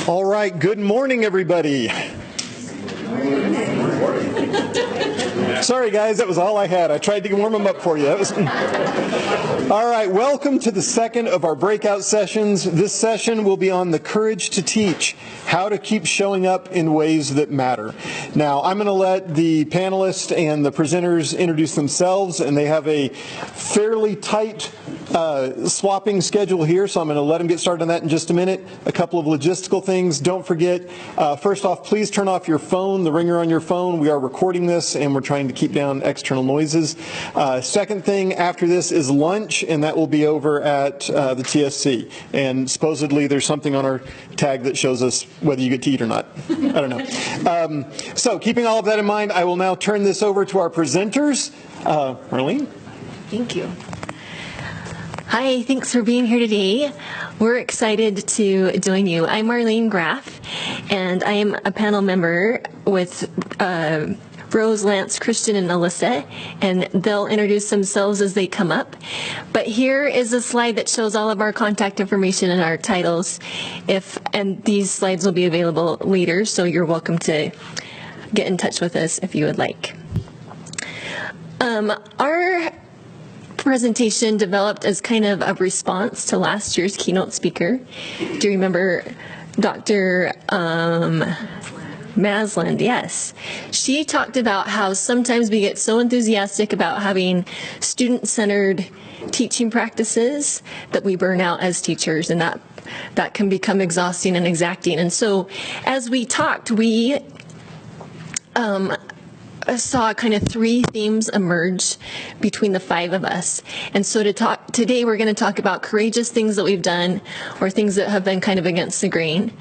All right, good morning, everybody. Sorry, guys, that was all I had. I tried to warm them up for you. All right, welcome to the second of our breakout sessions. This session will be on the courage to teach, how to keep showing up in ways that matter. Now, I'm going to let the panelists and the presenters introduce themselves, and they have a fairly tight swapping schedule here, so I'm going to let them get started on that in just a minute. A couple of logistical things. Don't forget, first off, please turn off your phone, the ringer on your phone. We are recording this, and we're trying to keep down external noises. Second thing after this is lunch, and that will be over at the TSC. And supposedly there's something on our tag that shows us whether you get to eat or not. I don't know. So keeping all of that in mind, I will now turn this over to our presenters. Marlene? Thank you. Hi, thanks for being here today. We're excited to join you. I'm Marlene Graf, and I am a panel member with Rose, Lance, Christian, and Alyssa, and they'll introduce themselves as they come up. But here is a slide that shows all of our contact information and our titles, and these slides will be available later, so you're welcome to get in touch with us if you would like. Our presentation developed as kind of a response to last year's keynote speaker. Do you remember Dr. Masland? Yes. She talked about how sometimes we get so enthusiastic about having student-centered teaching practices that we burn out as teachers, and that can become exhausting and exacting. And so as we talked, we saw kind of three themes emerge between the five of us. And so today we're going to talk about courageous things that we've done or things that have been kind of against the grain.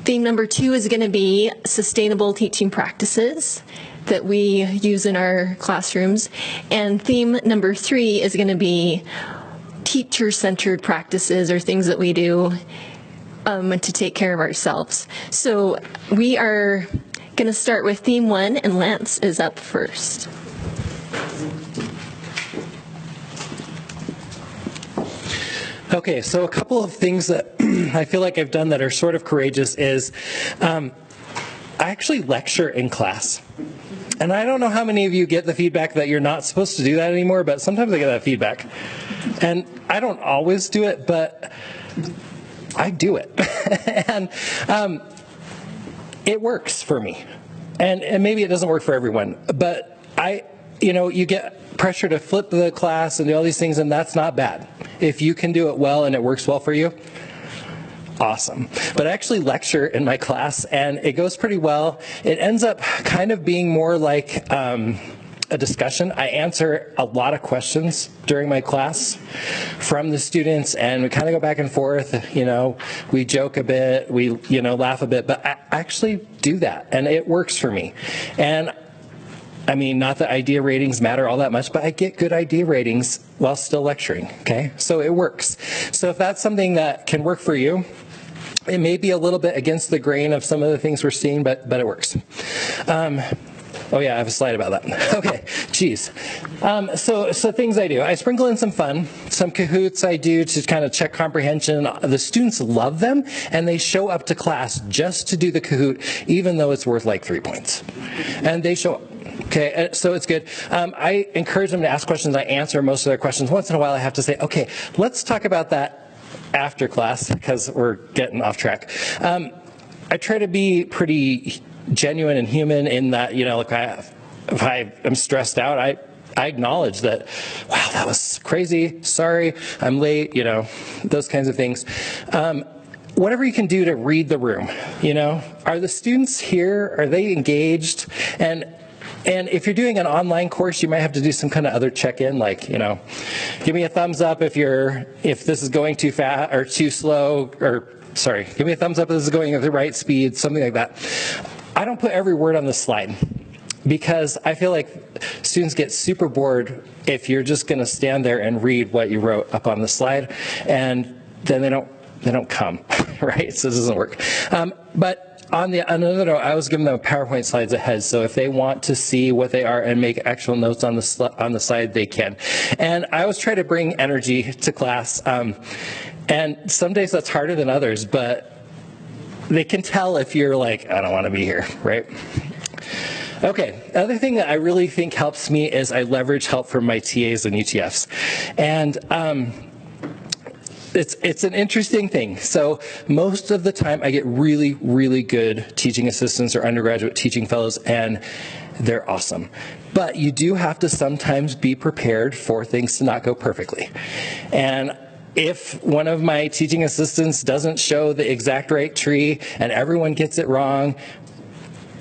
Theme number 2 is going to be sustainable teaching practices that we use in our classrooms. And theme number 3 is going to be teacher-centered practices or things that we do to take care of ourselves. So we are going to start with theme 1, and Lance is up first. Okay, so a couple of things that I feel like I've done that are sort of courageous is I actually lecture in class. And I don't know how many of you get the feedback that you're not supposed to do that anymore, but sometimes I get that feedback. And I don't always do it, but I do it. And it works for me. And maybe it doesn't work for everyone, but you get pressure to flip the class and do all these things, and that's not bad. If you can do it well and it works well for you, awesome. But I actually lecture in my class, and it goes pretty well. It ends up kind of being more like a discussion. I answer a lot of questions during my class from the students, and we kind of go back and forth. We joke a bit, we laugh a bit, but I actually do that, and it works for me. And I mean, not that idea ratings matter all that much, but I get good idea ratings while still lecturing, okay? So it works. So if that's something that can work for you, it may be a little bit against the grain of some of the things we're seeing, but it works. Oh yeah, I have a slide about that. Okay, geez. So things I do. I sprinkle in some fun, some Kahoots I do to kind of check comprehension. The students love them, and they show up to class just to do the Kahoot, even though it's worth like 3 points. And they show up. Okay, so it's good. I encourage them to ask questions. I answer most of their questions. Once in a while I have to say, okay, let's talk about that after class, because we're getting off track. I try to be pretty genuine and human in that, if I am stressed out, I acknowledge that, wow, that was crazy, sorry, I'm late, those kinds of things. Whatever you can do to read the room, are the students here, are they engaged? And if you're doing an online course, you might have to do some kind of other check-in, like, give me a thumbs up if this is going too fast or too slow, or sorry, give me a thumbs up if this is going at the right speed, something like that. I don't put every word on the slide because I feel like students get super bored if you're just going to stand there and read what you wrote up on the slide, and then they don't come, right? So this doesn't work. But on another note, I was giving them PowerPoint slides ahead, so if they want to see what they are and make actual notes on the slide, they can. And I always try to bring energy to class, and some days that's harder than others, but they can tell if you're like, I don't want to be here, right? Okay, other thing that I really think helps me is I leverage help from my TAs and UTFs. And it's an interesting thing. So most of the time I get really, really good teaching assistants or undergraduate teaching fellows, and they're awesome. But you do have to sometimes be prepared for things to not go perfectly. And if one of my teaching assistants doesn't show the exact right tree and everyone gets it wrong,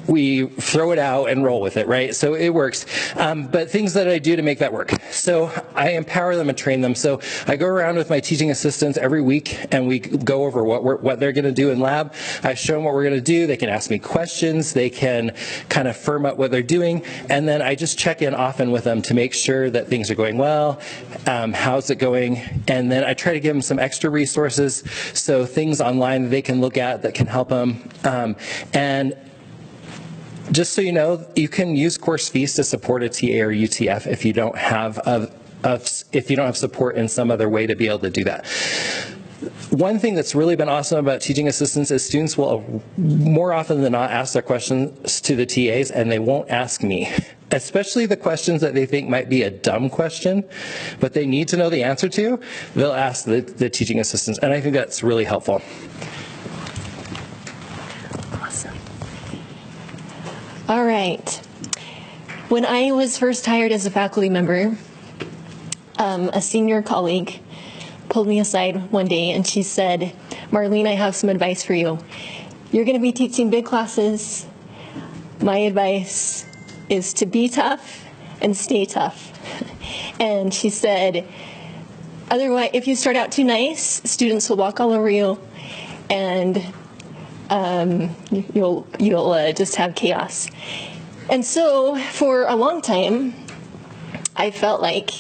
we throw it out and roll with it, right? So it works. But things that I do to make that work. So I empower them and train them. So I go around with my teaching assistants every week, and we go over what they're going to do in lab. I show them what we're going to do. They can ask me questions. They can kind of firm up what they're doing. And then I just check in often with them to make sure that things are going well. How's it going? And then I try to give them some extra resources. So things online that they can look at that can help them. And just so you know, you can use course fees to support a TA or UTF if you don't have support in some other way to be able to do that. One thing that's really been awesome about teaching assistants is students will more often than not ask their questions to the TAs, and they won't ask me, especially the questions that they think might be a dumb question, but they need to know the answer to. They'll ask the teaching assistants, and I think that's really helpful. All right. When I was first hired as a faculty member, a senior colleague pulled me aside one day and she said, Marlene, I have some advice for you. You're going to be teaching big classes. My advice is to be tough and stay tough. And she said, otherwise, if you start out too nice, students will walk all over you, and you'll just have chaos. And so for a long time, I felt like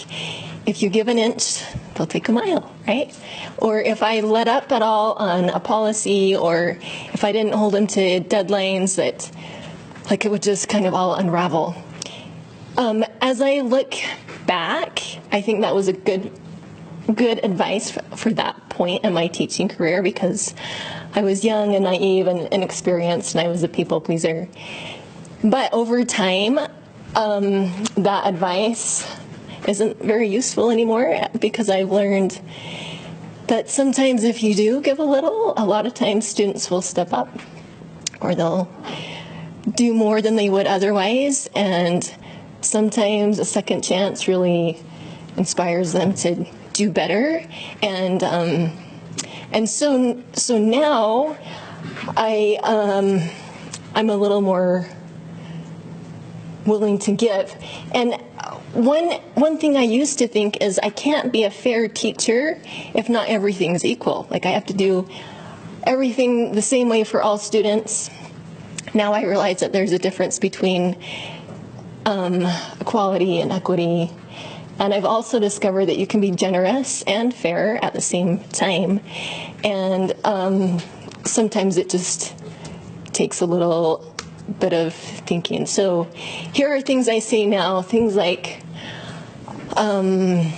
if you give an inch, they'll take a mile, right? Or if I let up at all on a policy, or if I didn't hold them to deadlines, that like it would just kind of all unravel. As I look back, I think that was a good advice for that point in my teaching career, because I was young and naive and inexperienced, and I was a people pleaser. But over time, that advice isn't very useful anymore, because I've learned that sometimes if you do give a lot of times students will step up, or they'll do more than they would otherwise, and sometimes a second chance really inspires them to do better. And so now I'm a little more willing to give. And one thing I used to think is I can't be a fair teacher if not everything's equal. Like I have to do everything the same way for all students. Now I realize that there's a difference between equality and equity. And I've also discovered that you can be generous and fair at the same time. And sometimes it just takes a little bit of thinking. So here are things I say now, things like, I'm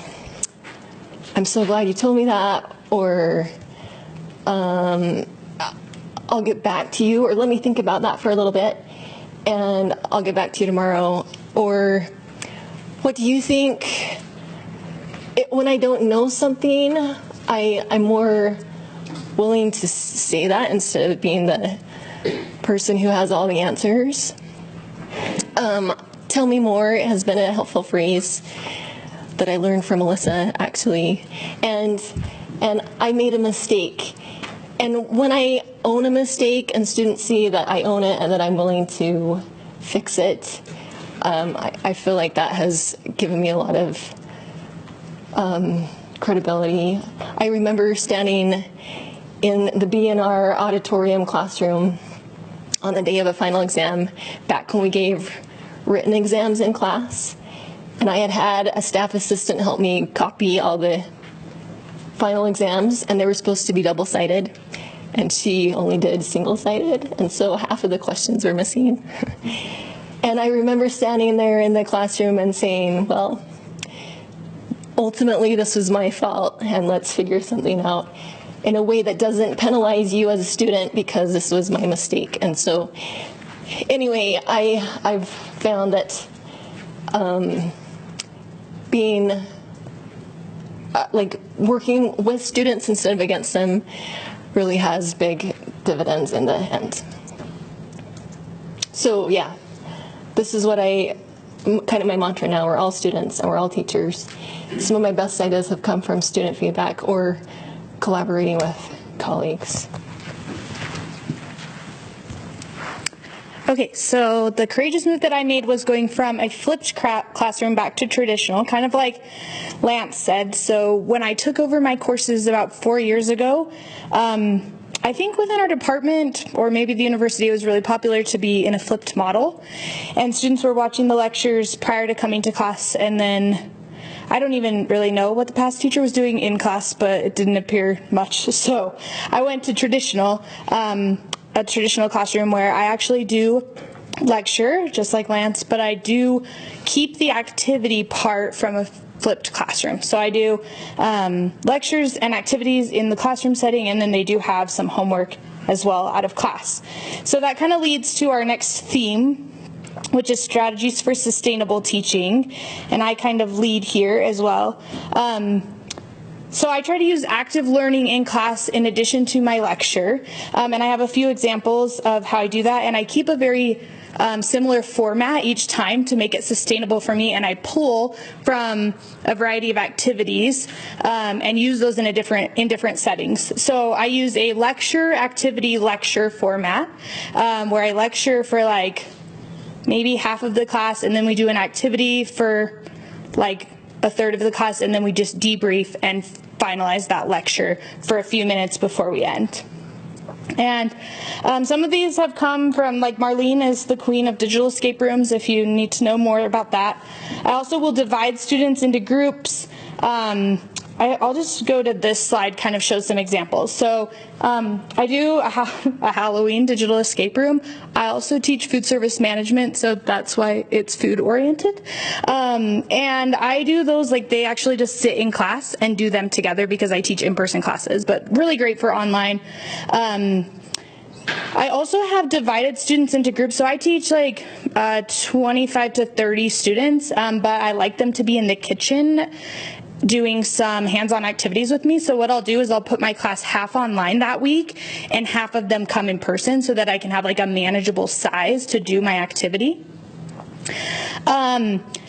so glad you told me that, or I'll get back to you, or let me think about that for a little bit, and I'll get back to you tomorrow, or what do you think? When I don't know something, I'm more willing to say that instead of being the person who has all the answers. Tell me more has been a helpful phrase that I learned from Alyssa, actually. And I made a mistake. And when I own a mistake and students see that I own it and that I'm willing to fix it, I feel like that has given me a lot of credibility. I remember standing in the B&R auditorium classroom on the day of a final exam, back when we gave written exams in class, and I had a staff assistant help me copy all the final exams, and they were supposed to be double-sided, and she only did single-sided, and so half of the questions were missing. And I remember standing there in the classroom and saying, well, ultimately this was my fault, and let's figure something out. in a way that doesn't penalize you as a student because this was my mistake. And so anyway, I've found that being like working with students instead of against them really has big dividends in the end. So yeah, this is what kind of my mantra now. We're all students and we're all teachers. Some of my best ideas have come from student feedback or collaborating with colleagues. Okay, so the courageous move that I made was going from a flipped classroom back to traditional, kind of like Lance said. So when I took over my courses about 4 years ago, I think within our department, or maybe the university, it was really popular to be in a flipped model. And students were watching the lectures prior to coming to class, and then I don't even really know what the past teacher was doing in class, but it didn't appear much. So I went to traditional, a traditional classroom where I actually do lecture, just like Lance, but I do keep the activity part from a flipped classroom. So I do lectures and activities in the classroom setting, and then they do have some homework as well out of class. So that kind of leads to our next theme, which is strategies for sustainable teaching, and I kind of lead here as well. So I try to use active learning in class in addition to my lecture, and I have a few examples of how I do that, and I keep a very similar format each time to make it sustainable for me, and I pull from a variety of activities and use those in different settings. So I use a lecture activity lecture format where I lecture for like maybe half of the class, and then we do an activity for like a third of the class, and then we just debrief and finalize that lecture for a few minutes before we end. And some of these have come from, like, Marlene is the queen of digital escape rooms, if you need to know more about that. I also will divide students into groups. I'll just go to this slide, kind of show some examples. So I do a Halloween digital escape room. I also teach food service management, so that's why it's food oriented. And I do those, like, they actually just sit in class and do them together because I teach in-person classes, but really great for online. I also have divided students into groups. So I teach like 25 to 30 students, but I like them to be in the kitchen doing some hands-on activities with me. So what I'll do is I'll put my class half online that week and half of them come in person so that I can have like a manageable size to do my activity.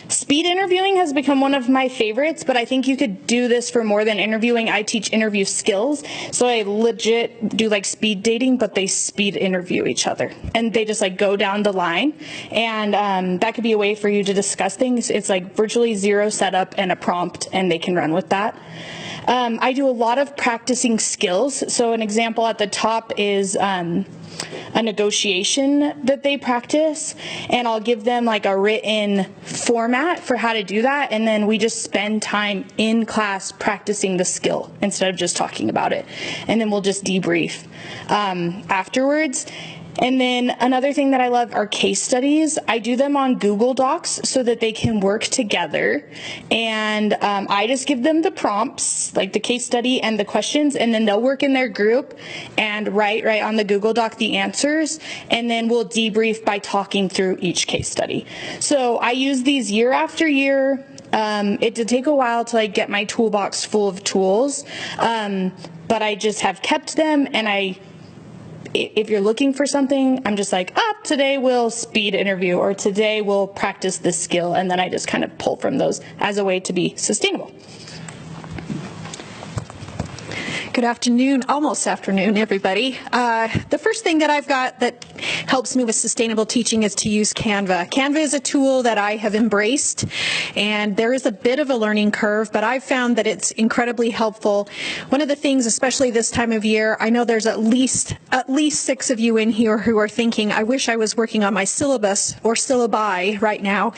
Speed interviewing has become one of my favorites, but I think you could do this for more than interviewing. I teach interview skills, so I legit do like speed dating, but they speed interview each other. And they just like go down the line, and that could be a way for you to discuss things. It's like virtually zero setup and a prompt, and they can run with that. I do a lot of practicing skills. So an example at the top is a negotiation that they practice, and I'll give them like a written format for how to do that, and then we just spend time in class practicing the skill instead of just talking about it, and then we'll just debrief afterwards. And then another thing that I love are case studies. I do them on Google Docs so that they can work together. And I just give them the prompts, like the case study and the questions, and then they'll work in their group and write on the Google Doc the answers, and then we'll debrief by talking through each case study. So I use these year after year. It did take a while to like get my toolbox full of tools, but I just have kept them, and if you're looking for something, I'm just like, today we'll speed interview, or today we'll practice this skill, and then I just kind of pull from those as a way to be sustainable. Good afternoon, almost afternoon, everybody. The first thing that I've got that helps me with sustainable teaching is to use Canva. Canva is a tool that I have embraced, and there is a bit of a learning curve, but I've found that it's incredibly helpful. One of the things, especially this time of year, I know there's at least 6 of you in here who are thinking, I wish I was working on my syllabus or syllabi right now,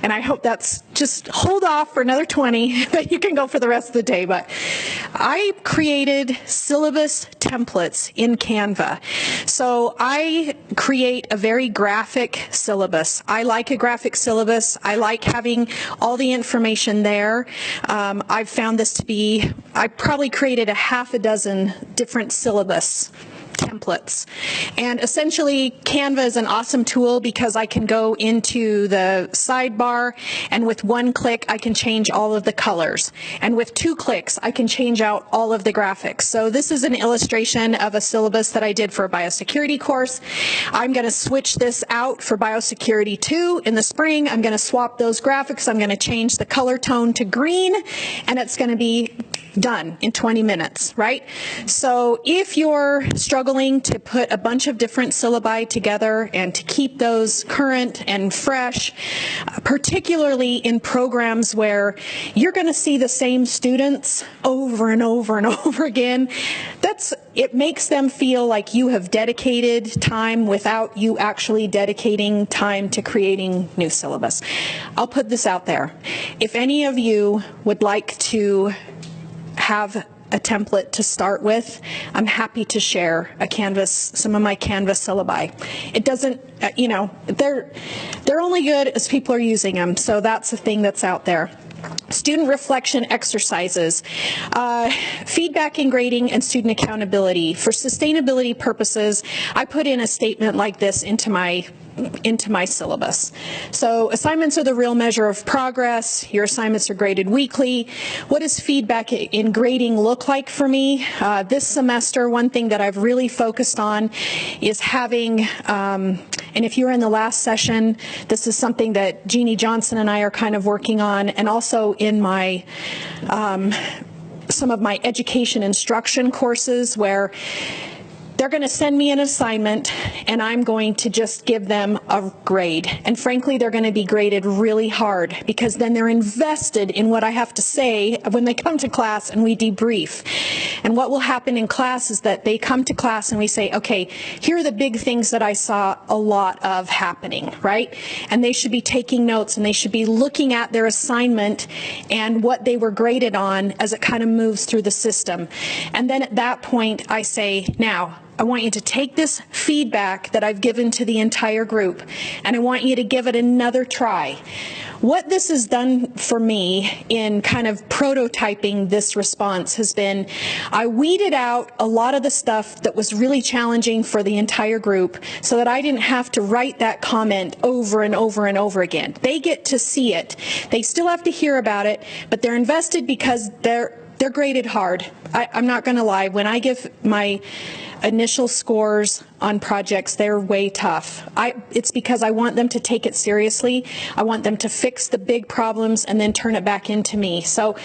and I hope that's just hold off for another 20, but you can go for the rest of the day. But I created created syllabus templates in Canva. So I create a very graphic syllabus. I like a graphic syllabus. I like having all the information there. I've found this to be, I probably created a half a dozen different syllabus templates. And essentially, Canva is an awesome tool because I can go into the sidebar, and with one click, I can change all of the colors. And with 2 clicks, I can change out all of the graphics. So this is an illustration of a syllabus that I did for a biosecurity course. I'm going to switch this out for biosecurity 2 in the spring. I'm going to swap those graphics. I'm going to change the color tone to green, and it's going to be done in 20 minutes, right? So if you're struggling to put a bunch of different syllabi together and to keep those current and fresh, particularly in programs where you're going to see the same students over and over and over again, it makes them feel like you have dedicated time without you actually dedicating time to creating new syllabus. I'll put this out there. If any of you would like to have a template to start with, I'm happy to share some of my Canvas syllabi. It doesn't, they're only good as people are using them, so that's the thing that's out there. Student reflection exercises, feedback and grading, and student accountability. For sustainability purposes, I put in a statement like this into my syllabus. So assignments are the real measure of progress. Your assignments are graded weekly. What does feedback in grading look like for me? This semester, one thing that I've really focused on is having, and if you were in the last session, this is something that Jeannie Johnson and I are kind of working on, and also in my some of my education instruction courses where they're going to send me an assignment and I'm going to just give them a grade. And frankly, they're going to be graded really hard because then they're invested in what I have to say when they come to class and we debrief. And what will happen in class is that they come to class and we say, okay, here are the big things that I saw a lot of happening, right? And they should be taking notes and they should be looking at their assignment and what they were graded on as it kind of moves through the system. And then at that point, I say, now, I want you to take this feedback that I've given to the entire group, and I want you to give it another try. What this has done for me in kind of prototyping this response has been, I weeded out a lot of the stuff that was really challenging for the entire group so that I didn't have to write that comment over and over and over again. They get to see it. They still have to hear about it, but they're invested because they're graded hard. I'm not going to lie. When I give my initial scores on projects, they're way tough. It's because I want them to take it seriously. I want them to fix the big problems and then turn it back into me. So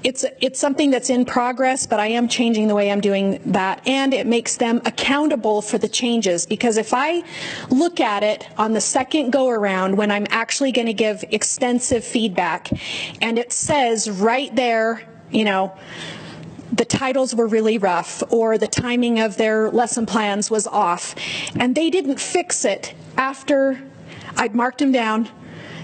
it's something that's in progress, but I am changing the way I'm doing that, and it makes them accountable for the changes, because if I look at it on the second go around when I'm actually going to give extensive feedback and it says right there, the titles were really rough, or the timing of their lesson plans was off, and they didn't fix it after I'd marked them down,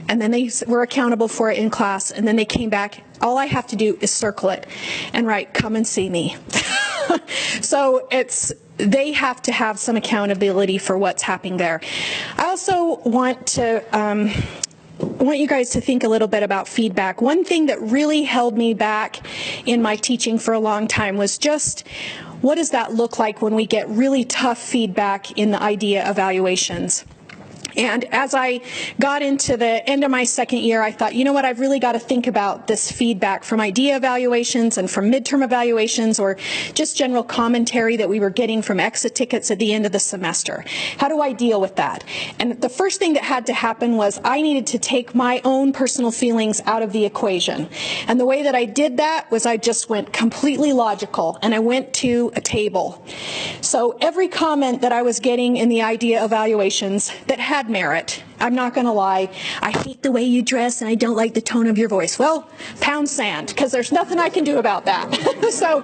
and then they were accountable for it in class, and then they came back. All I have to do is circle it and write, come and see me. So they have to have some accountability for what's happening there. I also want you guys to think a little bit about feedback. One thing that really held me back in my teaching for a long time was just, what does that look like when we get really tough feedback in the IDEA evaluations? And as I got into the end of my second year, I thought, you know what, I've really got to think about this feedback from IDEA evaluations and from midterm evaluations, or just general commentary that we were getting from exit tickets at the end of the semester. How do I deal with that? And the first thing that had to happen was I needed to take my own personal feelings out of the equation. And the way that I did that was I just went completely logical, and I went to a table. So every comment that I was getting in the IDEA evaluations that had had merit. I'm not going to lie. I hate the way you dress and I don't like the tone of your voice. Well, pound sand, because there's nothing I can do about that. So,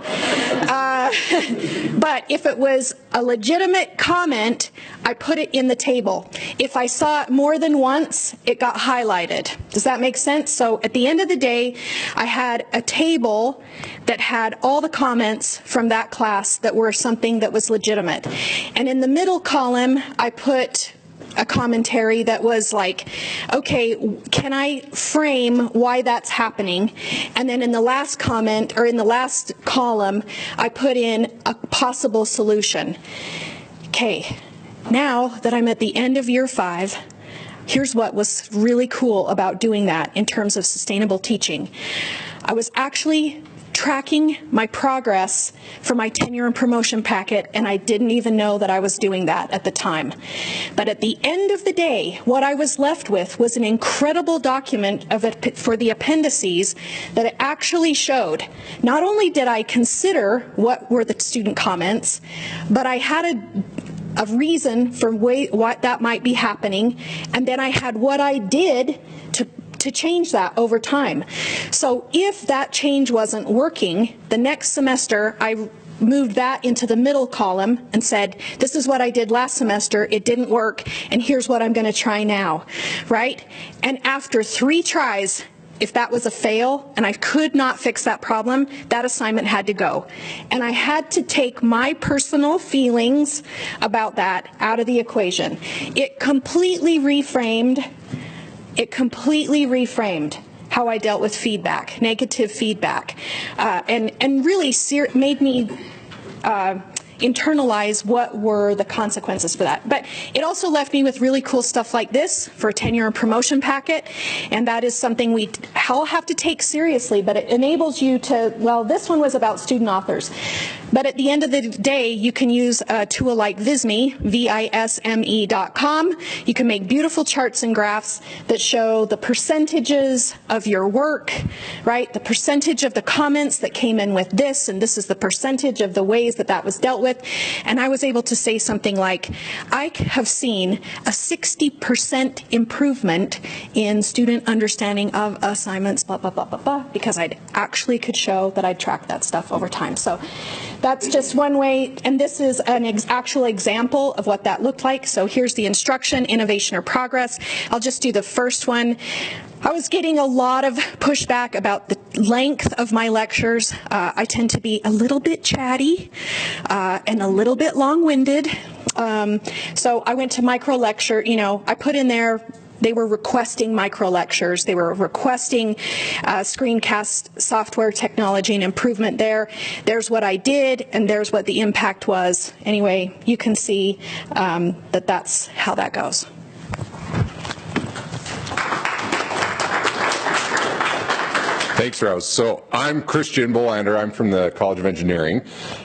but if it was a legitimate comment, I put it in the table. If I saw it more than once, it got highlighted. Does that make sense? So at the end of the day, I had a table that had all the comments from that class that were something that was legitimate. And in the middle column, I put a commentary that was like, okay, can I frame why that's happening? And then in the last comment, or in the last column, I put in a possible solution. Okay, now that I'm at the end of year 5, here's what was really cool about doing that in terms of sustainable teaching. I was actually tracking my progress for my tenure and promotion packet, and I didn't even know that I was doing that at the time. But at the end of the day, what I was left with was an incredible document of it for the appendices that it actually showed. Not only did I consider what were the student comments, but I had a reason for what that might be happening, and then I had what I did to change that over time. So if that change wasn't working, the next semester I moved that into the middle column and said, this is what I did last semester, it didn't work, and here's what I'm going to try now, right? And after 3 tries, if that was a fail and I could not fix that problem, that assignment had to go. And I had to take my personal feelings about that out of the equation. It completely reframed how I dealt with feedback, negative feedback, and really made me internalize what were the consequences for that. But it also left me with really cool stuff like this for a tenure and promotion packet, and that is something we all have to take seriously, but it enables you to, well, this one was about student authors, but at the end of the day, you can use a tool like Visme, visme.com. You can make beautiful charts and graphs that show the percentages of your work, right? The percentage of the comments that came in with this, and this is the percentage of the ways that that was dealt with. And I was able to say something like, I have seen a 60% improvement in student understanding of assignments, blah, blah, blah, blah, blah, because I actually could show that I'd tracked that stuff over time. So that's just one way, and this is an actual example of what that looked like. So here's the instruction, innovation or progress. I'll just do the first one. I was getting a lot of pushback about the length of my lectures. I tend to be a little bit chatty and a little bit long-winded. So I went to micro lecture, I put in there, they were requesting micro lectures. They were requesting screencast software technology and improvement there. There's what I did, and there's what the impact was. Anyway, you can see that that's how that goes. Thanks, Rose. So I'm Christian Bolander. I'm from the College of Engineering.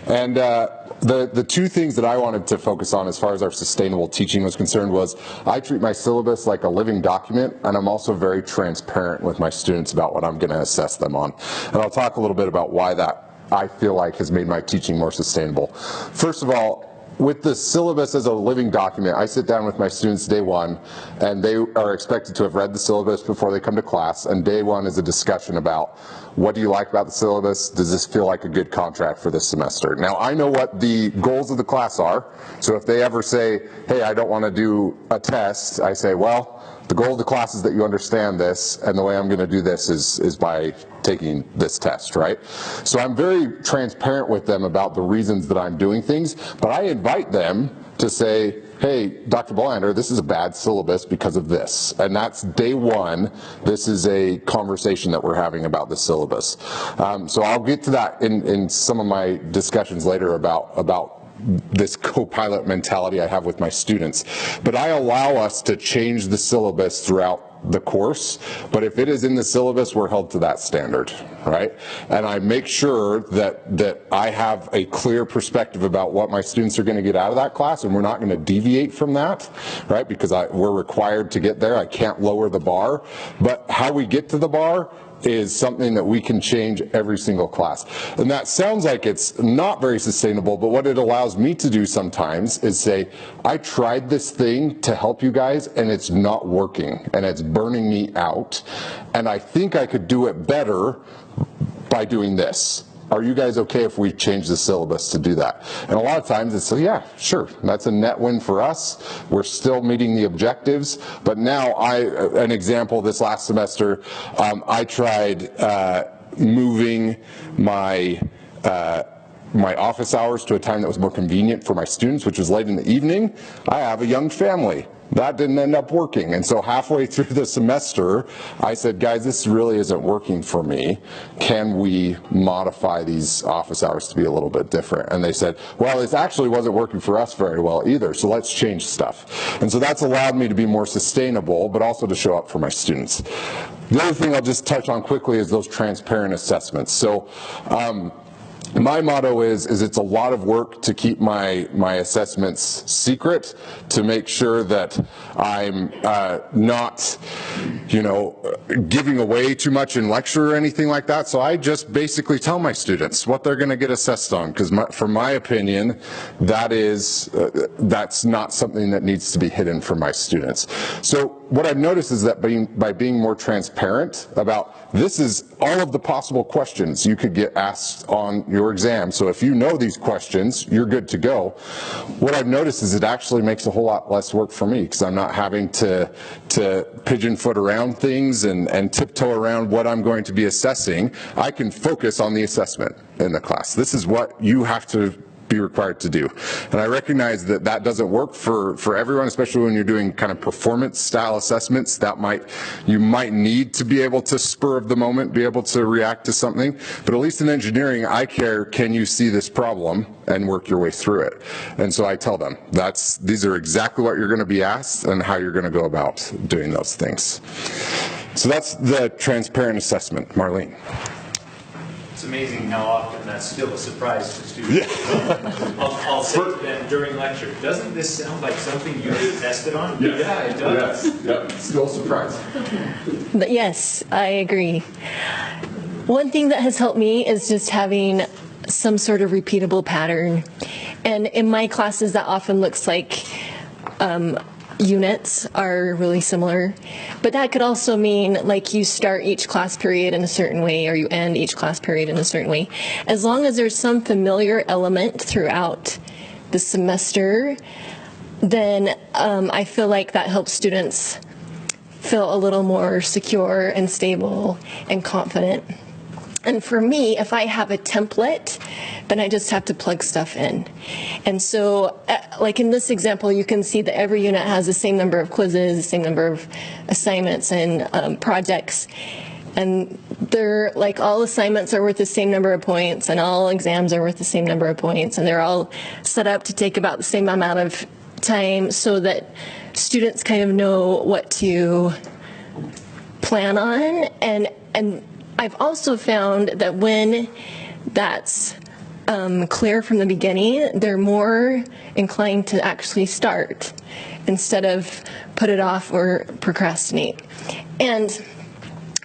And the 2 things that I wanted to focus on as far as our sustainable teaching was concerned was I treat my syllabus like a living document, and I'm also very transparent with my students about what I'm going to assess them on. And I'll talk a little bit about why that I feel like has made my teaching more sustainable. First of all, with the syllabus as a living document, I sit down with my students day 1, and they are expected to have read the syllabus before they come to class, and day 1 is a discussion about what do you like about the syllabus, does this feel like a good contract for this semester. Now I know what the goals of the class are, so if they ever say, hey, I don't want to do a test, I say, well, the goal of the class is that you understand this, and the way I'm going to do this is by taking this test, right? So I'm very transparent with them about the reasons that I'm doing things, but I invite them to say, hey, Dr. Bolander, this is a bad syllabus because of this. And that's day 1. This is a conversation that we're having about the syllabus. So I'll get to that in some of my discussions later about this co-pilot mentality I have with my students. But I allow us to change the syllabus throughout the course, but if it is in the syllabus, we're held to that standard, right? And I make sure that I have a clear perspective about what my students are going to get out of that class, and we're not going to deviate from that, right? Because we're required to get there. I can't lower the bar, but how we get to the bar is something that we can change every single class. And that sounds like it's not very sustainable, but what it allows me to do sometimes is say, I tried this thing to help you guys and it's not working and it's burning me out, and I think I could do it better by doing this. Are you guys okay if we change the syllabus to do that? And a lot of times it's, yeah, sure, that's a net win for us. We're still meeting the objectives. But now an example this last semester, I tried moving my office hours to a time that was more convenient for my students, which was late in the evening. I have a young family. That didn't end up working. And so halfway through the semester, I said, guys, this really isn't working for me. Can we modify these office hours to be a little bit different? And they said, well, it actually wasn't working for us very well either, so let's change stuff. And so that's allowed me to be more sustainable, but also to show up for my students. The other thing I'll just touch on quickly is those transparent assessments. So, my motto is it's a lot of work to keep my assessments secret, to make sure that I'm not, giving away too much in lecture or anything like that. So I just basically tell my students what they're going to get assessed on, because from my opinion, that's not something that needs to be hidden from my students. So what I've noticed is that by being more transparent about, this is all of the possible questions you could get asked on your exam. So if you know these questions, you're good to go. What I've noticed is it actually makes a whole lot less work for me, because I'm not having to pigeon foot around things and tiptoe around what I'm going to be assessing. I can focus on the assessment in the class. This is what you have to be required to do. And I recognize that doesn't work for everyone, especially when you're doing kind of performance style assessments. You might need to be able to spur of the moment, be able to react to something. But at least in engineering, I care, can you see this problem and work your way through it? And so I tell them, these are exactly what you're going to be asked and how you're going to go about doing those things. So that's the transparent assessment. Marlene. It's amazing how often that's still a surprise to students. Yeah. I'll say to them during lecture, doesn't this sound like something you get tested on? Yes. Yeah, it does. Yes. Yep. Still a surprise. But yes, I agree. One thing that has helped me is just having some sort of repeatable pattern. And in my classes, that often looks like units are really similar, but that could also mean like you start each class period in a certain way or you end each class period in a certain way. As long as there's some familiar element throughout the semester, then I feel like that helps students feel a little more secure and stable and confident. And for me, if I have a template, then I just have to plug stuff in. And so, like in this example, you can see that every unit has the same number of quizzes, the same number of assignments and projects. And they're like, all assignments are worth the same number of points and all exams are worth the same number of points. And they're all set up to take about the same amount of time so that students kind of know what to plan on. And I've also found that when that's clear from the beginning, they're more inclined to actually start instead of put it off or procrastinate. And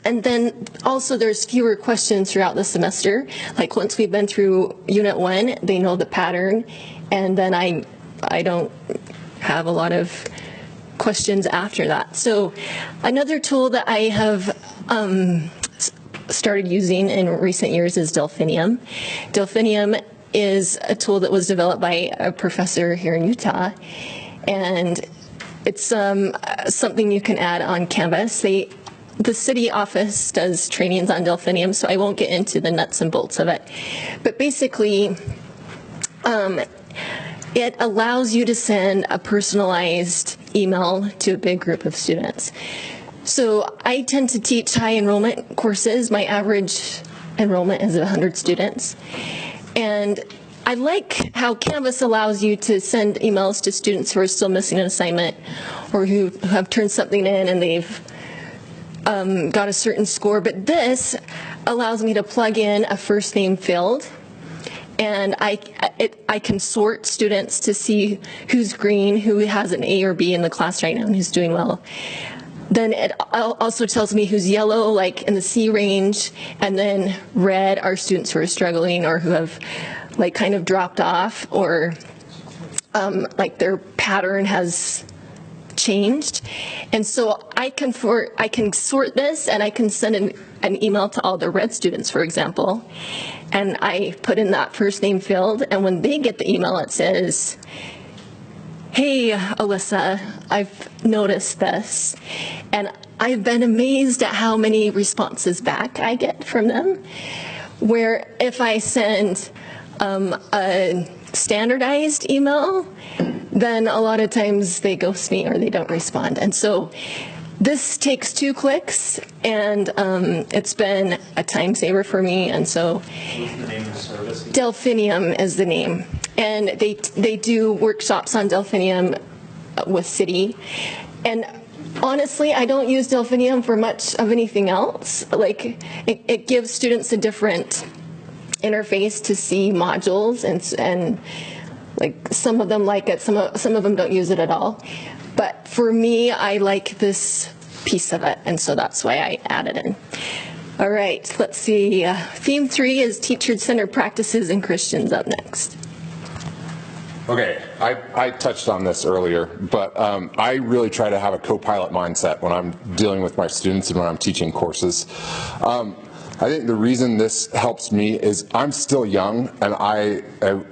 then also there's fewer questions throughout the semester. Like once we've been through Unit 1, they know the pattern, and then I don't have a lot of questions after that. So another tool that I have started using in recent years is Delphinium. Delphinium is a tool that was developed by a professor here in Utah, and it's something you can add on Canvas. The city office does trainings on Delphinium, so I won't get into the nuts and bolts of it. But basically, it allows you to send a personalized email to a big group of students. So I tend to teach high enrollment courses. My average enrollment is 100 students. And I like how Canvas allows you to send emails to students who are still missing an assignment or who have turned something in and they've got a certain score. But this allows me to plug in a first name field, and I can sort students to see who's green, who has an A or B in the class right now, and who's doing well. then it also tells me who's yellow, like in the C range, and then red are students who are struggling or who have like kind of dropped off, or like their pattern has changed. And so I can sort this, and I can send an email to all the red students, for example, and I put in that first name field, and when they get the email, it says, "Hey, Alyssa, I've noticed this," and I've been amazed at how many responses back I get from them, where if I send a standardized email, then a lot of times they ghost me or they don't respond. And so this takes 2 clicks, and it's been a time saver for me. And so What's the name of the service? Delphinium is the name. And they do workshops on Delphinium with City. And honestly, I don't use Delphinium for much of anything else. Like, it gives students a different interface to see modules, and like some of them like it, some of them don't use it at all. But for me, I like this piece of it, and so that's why I added it in. All right, let's see. Theme 3 is teacher-centered practices and Christians up next. Okay, I touched on this earlier, but I really try to have a co-pilot mindset when I'm dealing with my students and when I'm teaching courses. I think the reason this helps me is I'm still young, and I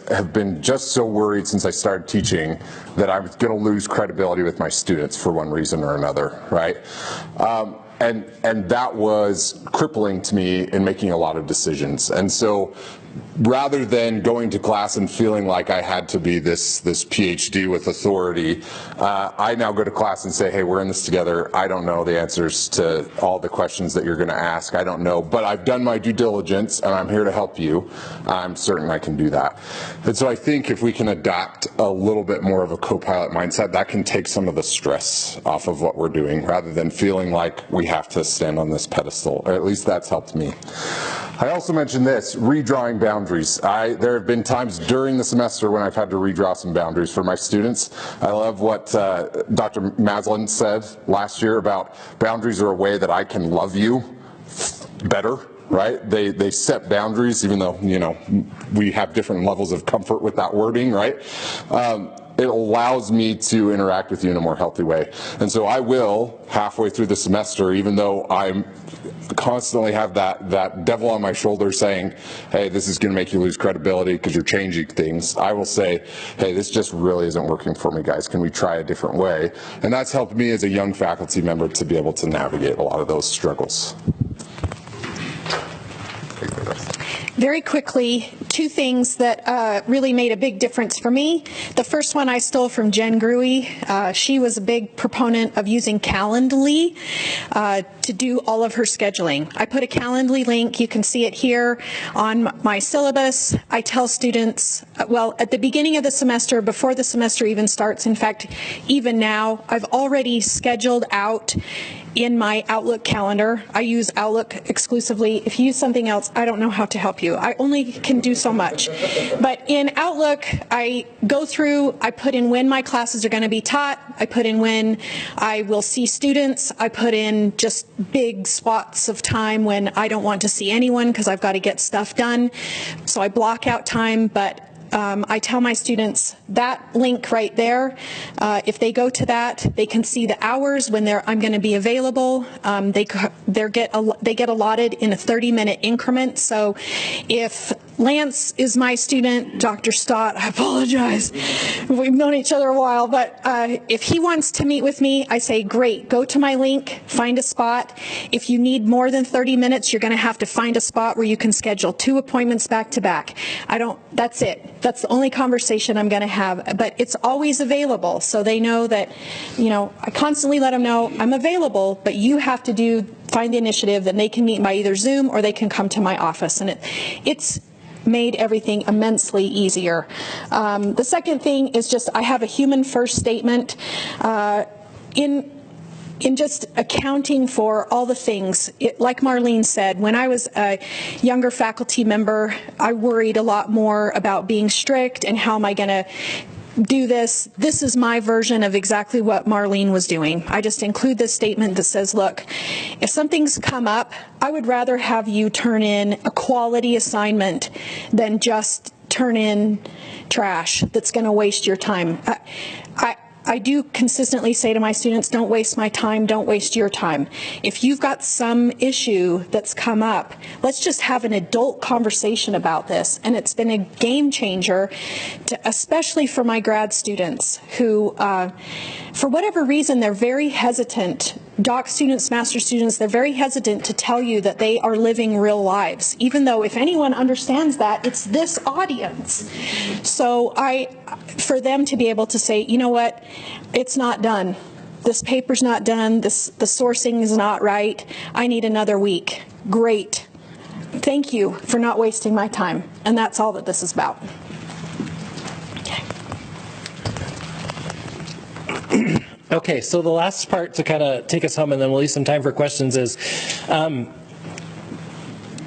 have been just so worried since I started teaching that I was going to lose credibility with my students for one reason or another, right? And that was crippling to me in making a lot of decisions. And so rather than going to class and feeling like I had to be this PhD with authority, I now go to class and say, hey, we're in this together. I don't know the answers to all the questions that you're going to ask. I don't know, but I've done my due diligence, and I'm here to help you. I'm certain I can do that. And so I think if we can adopt a little bit more of a co-pilot mindset, that can take some of the stress off of what we're doing, rather than feeling like we have to stand on this pedestal, or at least that's helped me. I also mentioned this, redrawing boundaries. There have been times during the semester when I've had to redraw some boundaries for my students. I love what Dr. Masland said last year about boundaries are a way that I can love you better, right? They set boundaries, even though, you know, we have different levels of comfort with that wording, right? It allows me to interact with you in a more healthy way. And so I will, halfway through the semester, even though I'm constantly have that devil on my shoulder saying, hey, this is going to make you lose credibility because you're changing things, I will say, hey, this just really isn't working for me, guys. Can we try a different way? And that's helped me as a young faculty member to be able to navigate a lot of those struggles. Very quickly, 2 things that really made a big difference for me. The first one I stole from Jen Gruey. She was a big proponent of using Calendly to do all of her scheduling. I put a Calendly link. You can see it here on my syllabus. I tell students, well, at the beginning of the semester, before the semester even starts, in fact, even now, I've already scheduled out in my Outlook calendar. I use Outlook exclusively. If you use something else, I don't know how to help you. I only can do so much. But in Outlook, I go through, I put in when my classes are going to be taught, I put in when I will see students, I put in just big swaths of time when I don't want to see anyone because I've got to get stuff done. So I block out time, but I tell my students that link right there, if they go to that, they can see the hours when I'm going to be available. They get allotted in a 30-minute increment. So if Lance is my student, Dr. Stott, I apologize. We've known each other a while, but if he wants to meet with me, I say, great, go to my link, find a spot. If you need more than 30 minutes, you're going to have to find a spot where you can schedule 2 appointments back to back. That's it. That's the only conversation I'm going to have, but it's always available. So they know that, you know, I constantly let them know I'm available, but you have to find the initiative that they can meet by either Zoom or they can come to my office. And it's made everything immensely easier. The second thing is just I have a human first statement in just accounting for all the things. Like Marlene said, when I was a younger faculty member, I worried a lot more about being strict and how am I going to do this. This is my version of exactly what Marlene was doing. I just include this statement that says, look, if something's come up, I would rather have you turn in a quality assignment than just turn in trash that's going to waste your time. I do consistently say to my students, don't waste my time, don't waste your time. If you've got some issue that's come up, let's just have an adult conversation about this. And it's been a game changer, especially for my grad students who, for whatever reason, they're very hesitant. Doc students, master students, they're very hesitant to tell you that they are living real lives, even though if anyone understands that, it's this audience. So for them to be able to say, you know what, it's not done. This paper's not done. The sourcing is not right. I need another week. Great. Thank you for not wasting my time. And that's all that this is about. Okay, so the last part to kind of take us home, and then we'll leave some time for questions, is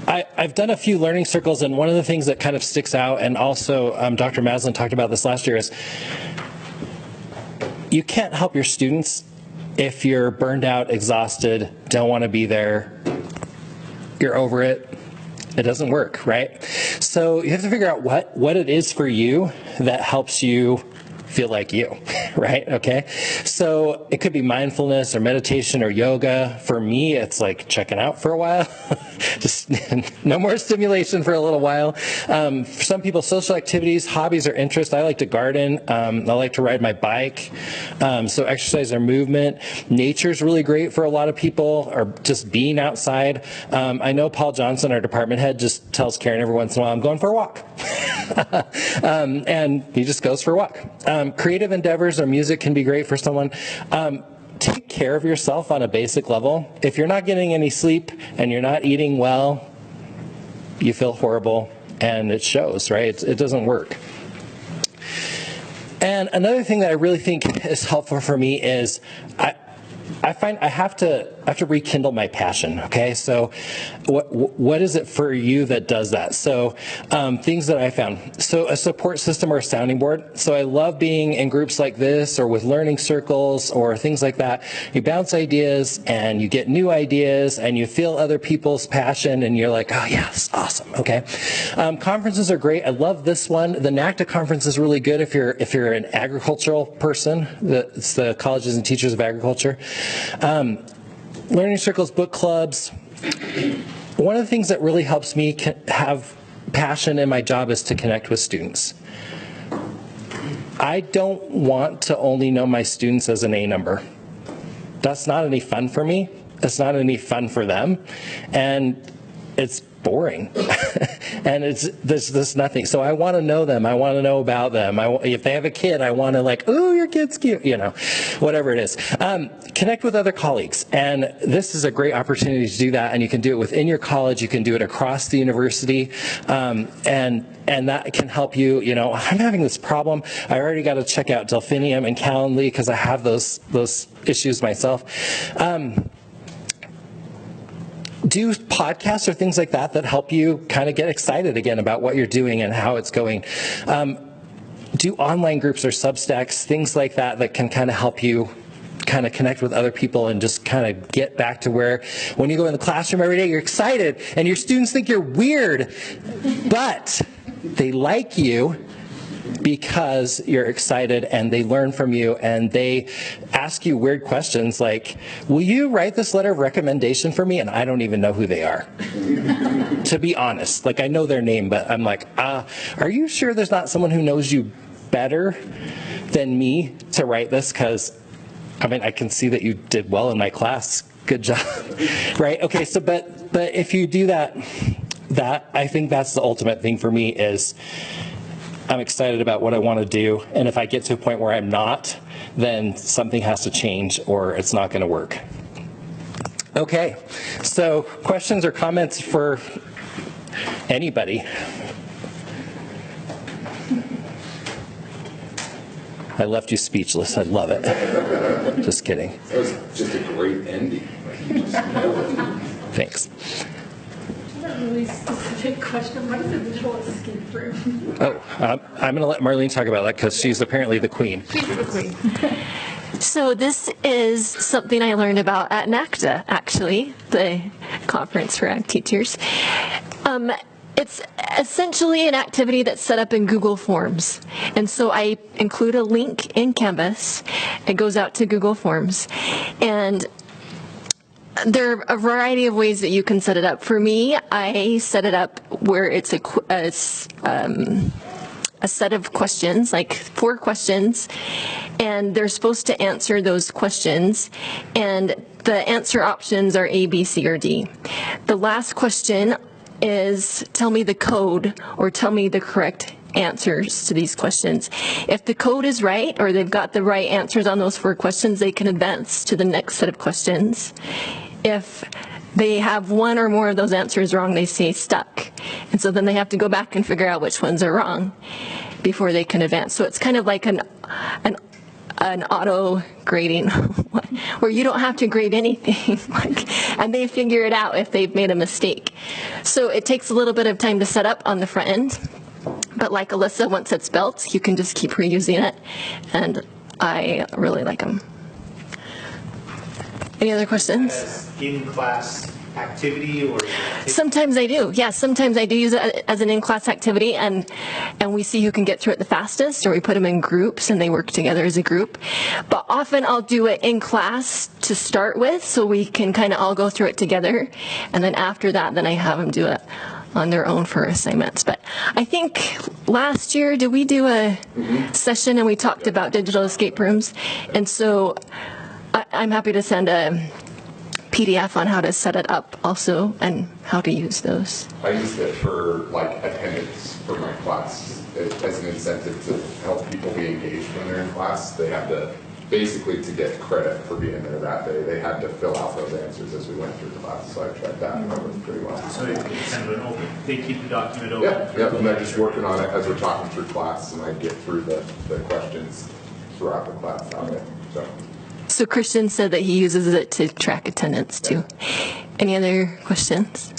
I've done a few learning circles, and one of the things that kind of sticks out, and also Dr. Masland talked about this last year, is you can't help your students if you're burned out, exhausted, don't want to be there, you're over it. It doesn't work, right? So you have to figure out what it is for you that helps you feel like you, right? Okay. So it could be mindfulness or meditation or yoga. For me, it's like checking out for a while. Just no more stimulation for a little while. For some people, social activities, hobbies or interests. I like to garden. I like to ride my bike. So exercise or movement. Nature's really great for a lot of people, or just being outside. I know Paul Johnson, our department head, just tells Karen every once in a while, I'm going for a walk. And he just goes for a walk. Creative endeavors or music can be great for someone. Take care of yourself on a basic level. If you're not getting any sleep and you're not eating well, you feel horrible, and it shows, right? It doesn't work. And another thing that I really think is helpful for me is I find I have to rekindle my passion. Okay, so what is it for you that does that? So things that I found. So a support system or a sounding board. So I love being in groups like this, or with learning circles, or things like that. You bounce ideas, and you get new ideas, and you feel other people's passion, and you're like, oh yes, awesome. Okay, conferences are great. I love this one. The NACTA conference is really good if you're an agricultural person. It's the Colleges and Teachers of Agriculture. Learning circles, book clubs. One of the things that really helps me have passion in my job is to connect with students. I don't want to only know my students as an A number. That's not any fun for me. It's not any fun for them. And it's boring. And there's nothing. So I want to know them. I want to know about them. If they have a kid, I want to oh, your kid's cute, whatever it is. Connect with other colleagues. And this is a great opportunity to do that. And you can do it within your college. You can do it across the university. And that can help you, I'm having this problem. I already got to check out Delphinium and Calendly because I have those issues myself. Do podcasts or things like that help you kind of get excited again about what you're doing and how it's going. Do online groups or Substacks, things like that can kind of help you kind of connect with other people and just kind of get back to where when you go in the classroom every day, you're excited and your students think you're weird, but they like you because you're excited and they learn from you and they ask you weird questions like, will you write this letter of recommendation for me? And I don't even know who they are, to be honest. I know their name, but I'm like, are you sure there's not someone who knows you better than me to write this? Because, I can see that you did well in my class. Good job, right? Okay, so, but if you do that, I think that's the ultimate thing for me is I'm excited about what I want to do, and if I get to a point where I'm not, then something has to change or it's not going to work. Okay, so questions or comments for anybody? I left you speechless. I love it. Just kidding. That was just a great ending. Thanks. really specific question. What is a digital escape room? Oh, I'm going to let Marlene talk about that because she's apparently the queen. She's the queen. So this is something I learned about at NACTA, actually, the Conference for Ag Teachers. It's essentially an activity that's set up in Google Forms. And so I include a link in Canvas. It goes out to Google Forms. And there are a variety of ways that you can set it up. For me, I set it up where it's a set of questions, like 4 questions, and they're supposed to answer those questions, and the answer options are A, B, C, or D. The last question is tell me the code or tell me the correct answers to these questions. If the code is right or they've got the right answers on those 4 questions, they can advance to the next set of questions. If they have one or more of those answers wrong, they stay stuck. And so then they have to go back and figure out which ones are wrong before they can advance. So it's kind of like an auto grading where you don't have to grade anything, and they figure it out if they've made a mistake. So it takes a little bit of time to set up on the front end, but like Alyssa, once it's built, you can just keep reusing it, and I really like them. Any other questions? As in-class activity or? Sometimes I do. Yeah, sometimes I do use it as an in-class activity, and we see who can get through it the fastest, or we put them in groups and they work together as a group. But often I'll do it in class to start with, so we can kind of all go through it together, and then after that, then I have them do it on their own for assignments. But I think last year, did we do a session and we talked about digital escape rooms? And so I'm happy to send a PDF on how to set it up also and how to use those. I used it for like attendance for my class as an incentive to help people be engaged when they're in class. They had to, basically to get credit for being there that day, they had to fill out those answers as we went through the class. So I tried that and that worked pretty well. So it's kind of an open, they keep the document open. Yeah, and they're just working on it as we're talking through class, and I get through the questions throughout the class that way. So Christian said that he uses it to track attendance too. Any other questions?